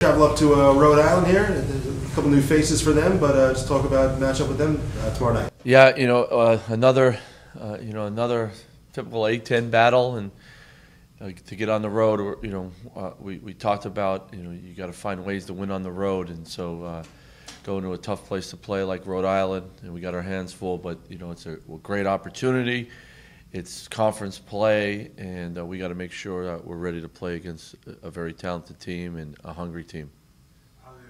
Travel up to Rhode Island here. A couple new faces for them, but just talk about matchup with them tomorrow night. Yeah, another typical A-10 battle, and to get on the road. We talked about you got to find ways to win on the road, and so going to a tough place to play like Rhode Island, and we got our hands full. But it's a great opportunity. It's conference play, and we got to make sure that we're ready to play against a very talented team and a hungry team.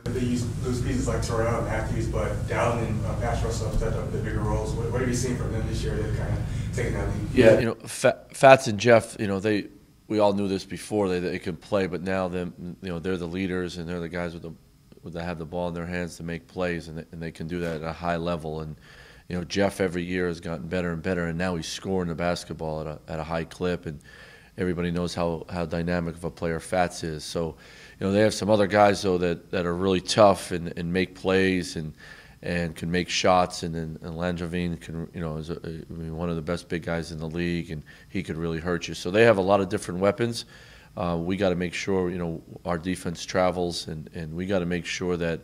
They use those pieces like Terrell and Matthews, but Dowden and Pass Russell have stepped up the bigger roles. What have you seen from them this year? They've kind of taken that lead. Yeah, Fats and Jeff, we all knew this before. They can play, but now they're the leaders, and they're the guys that have the ball in their hands to make plays, and they can do that at a high level. And Jeff every year has gotten better and better, and now he's scoring the basketball at a high clip, and everybody knows how dynamic of a player Fats is. So, they have some other guys though that are really tough and make plays and can make shots, and then Langevin is one of the best big guys in the league, and he could really hurt you. So they have a lot of different weapons. We got to make sure our defense travels, and we got to make sure that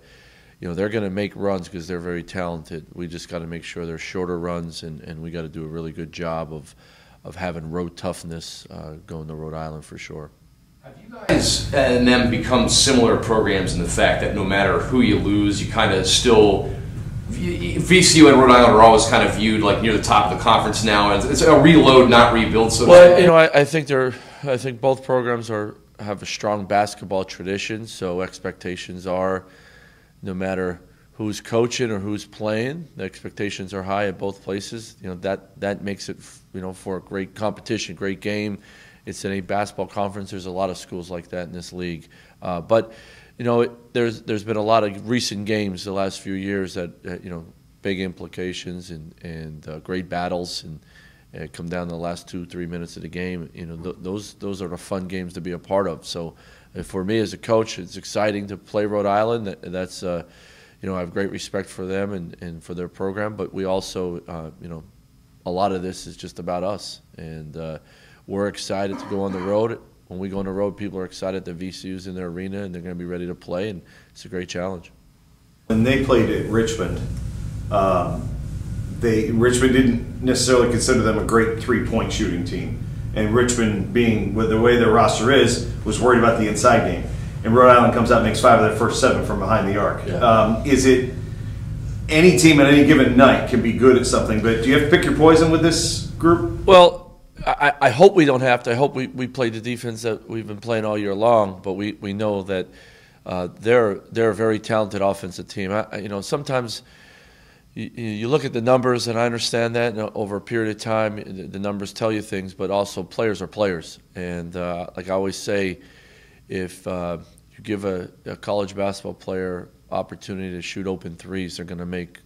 they're going to make runs because they're very talented. We just got to make sure they're shorter runs, and we got to do a really good job of having road toughness going to Rhode Island for sure. Have you guys and them become similar programs in the fact that no matter who you lose, you kind of still VCU and Rhode Island are always kind of viewed like near the top of the conference now, and it's a reload, not rebuild. So I think both programs have a strong basketball tradition. So expectations are, no matter who's coaching or who's playing, the expectations are high at both places. That makes it for a great competition, great game. It's in a basketball conference. There's a lot of schools like that in this league, but there's been a lot of recent games the last few years that big implications and great battles, and come down to the last 2-3 minutes of the game. Those are the fun games to be a part of. So for me as a coach, it's exciting to play Rhode Island. That's I have great respect for them and for their program, but we also a lot of this is just about us, and we're excited to go on the road. When we go on the road, people are excited that VCU's in their arena, and they're going to be ready to play, and it's a great challenge. When they played at Richmond, Richmond didn't necessarily consider them a great three-point shooting team. And Richmond, being with the way their roster is, was worried about the inside game. And Rhode Island comes out and makes 5 of their first 7 from behind the arc. Yeah. Is it any team at any given night can be good at something, but do you have to pick your poison with this group? Well, I hope we don't have to. I hope we play the defense that we've been playing all year long, but we know that they're a very talented offensive team. Sometimes you look at the numbers, and I understand that over a period of time, the numbers tell you things, but also players are players. And like I always say, if you give a college basketball player opportunity to shoot open threes, they're going to make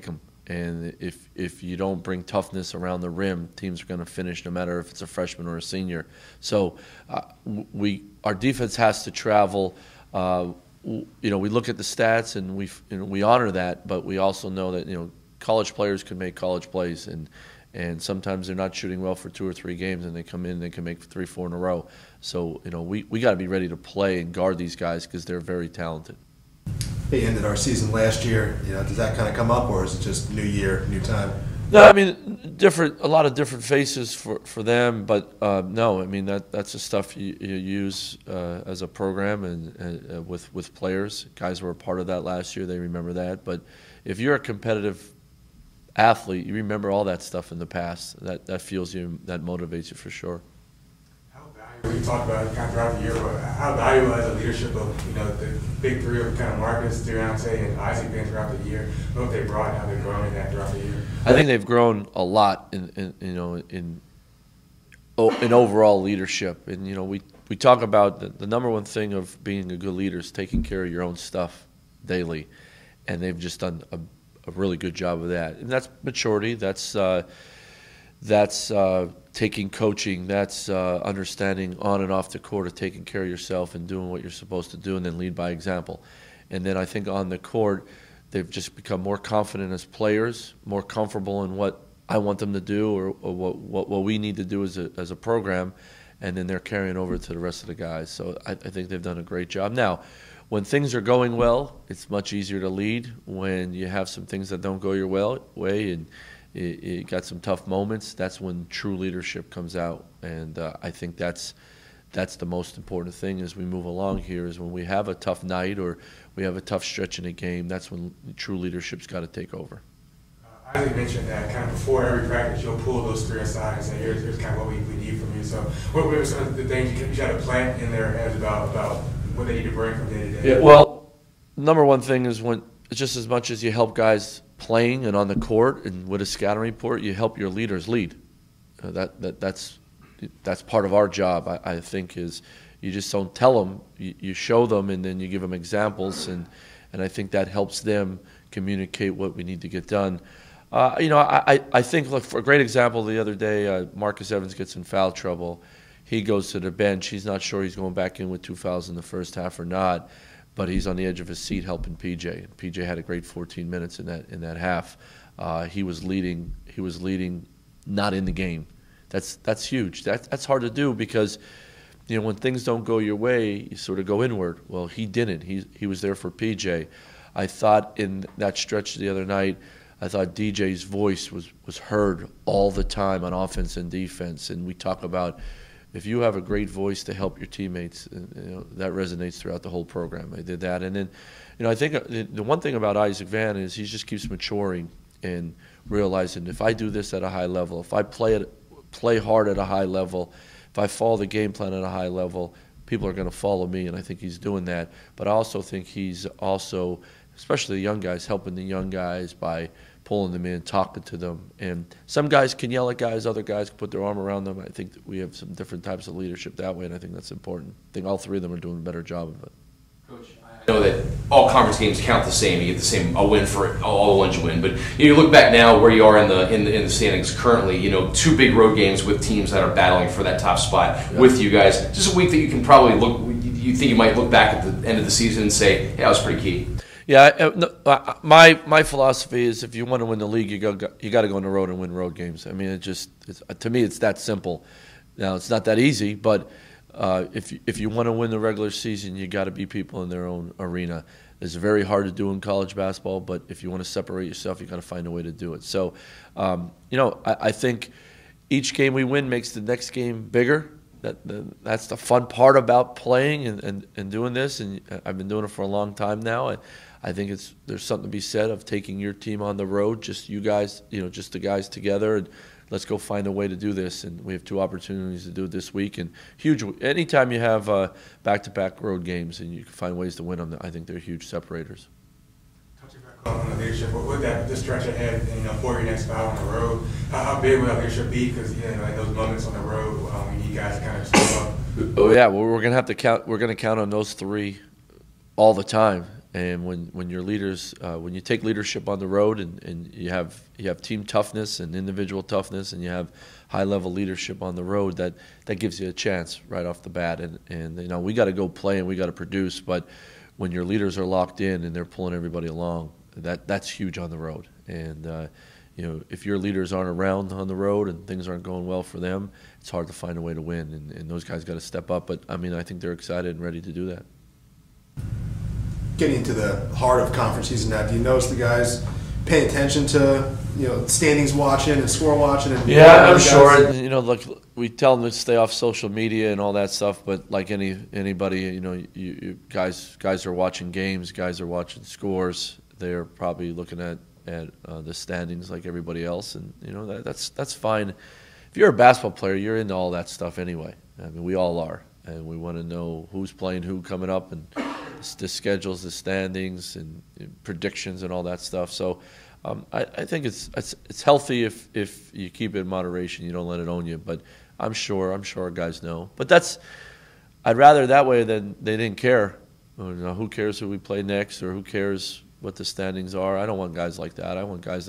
them. And if you don't bring toughness around the rim, teams are going to finish no matter if it's a freshman or a senior. So our defense has to travel. We look at the stats, and we honor that, but we also know that college players can make college plays, and sometimes they're not shooting well for 2 or 3 games, and they come in and they can make 3, 4 in a row. So we got to be ready to play and guard these guys because they're very talented. They ended our season last year. Does that kind of come up, or is it just new year, new time? No, I mean a lot of different faces for them, but no, I mean that's the stuff you use as a program and with players. Guys were a part of that last year; they remember that. But if you're a competitive athlete, you remember all that stuff in the past. That fuels you, that motivates you for sure. We talked about it kind of throughout the year, but how valuable is the leadership of the big three of kind of Marcus, Deontay, and Isaac been throughout the year? What they brought, how they've grown in that throughout the year. I think they've grown a lot in overall leadership, and we talk about the number one thing of being a good leader is taking care of your own stuff daily, and they've just done a really good job of that, and that's maturity. That's taking coaching, that's understanding on and off the court of taking care of yourself and doing what you're supposed to do, and then lead by example. And then I think on the court, they've just become more confident as players, more comfortable in what I want them to do or what we need to do as a program, and then they're carrying over to the rest of the guys. So I think they've done a great job. Now, when things are going well, it's much easier to lead. When you have some things that don't go your way and you got some tough moments, that's when true leadership comes out. And I think that's the most important thing as we move along here, is when we have a tough night or we have a tough stretch in a game, that's when true leadership's got to take over. Isaac mentioned that kind of before every practice, you'll pull those three aside and say, here's kind of what we need from you. So what were some of the things you got to plant in their heads about what they need to bring from day to day? Yeah, well, number one thing is when just as much as you help guys playing and on the court and with a scouting report, you help your leaders lead. That's part of our job, I think, is you just don't tell them, you show them, and then you give them examples, and I think that helps them communicate what we need to get done. I think, look, for a great example, the other day, Marcus Evans gets in foul trouble. He goes to the bench. He's not sure he's going back in with 2 fouls in the first half or not, but he's on the edge of his seat helping PJ. PJ had a great 14 minutes in that half. He was leading, not in the game. That's huge. That's hard to do because, when things don't go your way, you sort of go inward. Well, he didn't. He was there for PJ. I thought in that stretch the other night, I thought DJ's voice was heard all the time on offense and defense. And we talk about if you have a great voice to help your teammates, that resonates throughout the whole program. I did that. And then, I think the one thing about Isaac Van is he just keeps maturing and realizing if I do this at a high level, if I play hard at a high level, if I follow the game plan at a high level, people are going to follow me, and I think he's doing that. But I also think he's also, especially the young guys, helping the young guys by pulling them in, talking to them. And some guys can yell at guys, other guys can put their arm around them. I think that we have some different types of leadership that way, and I think that's important. I think all three of them are doing a better job of it. Coach, I know that all conference games count the same. You get the same a win for all the ones you win. But you look back now where you are in the standings currently. 2 big road games with teams that are battling for that top spot with you guys. Just a week that you can probably look. You think you might look back at the end of the season and say, "Hey, that was pretty key." Yeah, my philosophy is if you want to win the league, you got to go on the road and win road games. I mean, to me, it's that simple. Now, it's not that easy, but if you want to win the regular season, you got to beat people in their own arena. It's very hard to do in college basketball, but if you want to separate yourself, you got to find a way to do it. So, I think each game we win makes the next game bigger. That's the fun part about playing and doing this, and I've been doing it for a long time now. I think there's something to be said of taking your team on the road, just you guys, just the guys together, and let's go find a way to do this. And we have 2 opportunities to do it this week. And huge. Anytime you have back-to-back road games and you can find ways to win them, I think they're huge separators. Touching back on the leadership, with the stretch ahead, for your next bout on the road, how big will that leadership be? Because like those moments on the road, you guys kind of step up. Oh yeah, well we're gonna have to count. We're gonna count on those 3 all the time. And when your leaders, when you take leadership on the road and you have team toughness and individual toughness, and you have high level leadership on the road, that gives you a chance right off the bat. And we got to go play and we got to produce, but when your leaders are locked in and they're pulling everybody along, that's huge on the road. And if your leaders aren't around on the road and things aren't going well for them, it's hard to find a way to win. And those guys got to step up. But I think they're excited and ready to do that. Getting into the heart of conference season now, do you notice the guys pay attention to standings watching and score watching? And I'm sure. Look, we tell them to stay off social media and all that stuff, but like anybody, you guys are watching games, guys are watching scores. They're probably looking at the standings like everybody else, and that's fine. If you're a basketball player, you're into all that stuff anyway. We all are, and we want to know who's playing who coming up and the schedules, the standings, and predictions, and all that stuff. So I think it's healthy if you keep it in moderation. You don't let it own you. But I'm sure guys know. But I'd rather that way than they didn't care. Who cares who we play next, or who cares what the standings are? I don't want guys like that. I want guys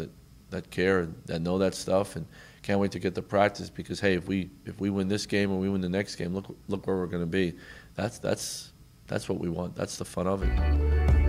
that care and that know that stuff and can't wait to get to practice because hey, if we win this game or we win the next game, look where we're going to be. That's what we want. That's the fun of it.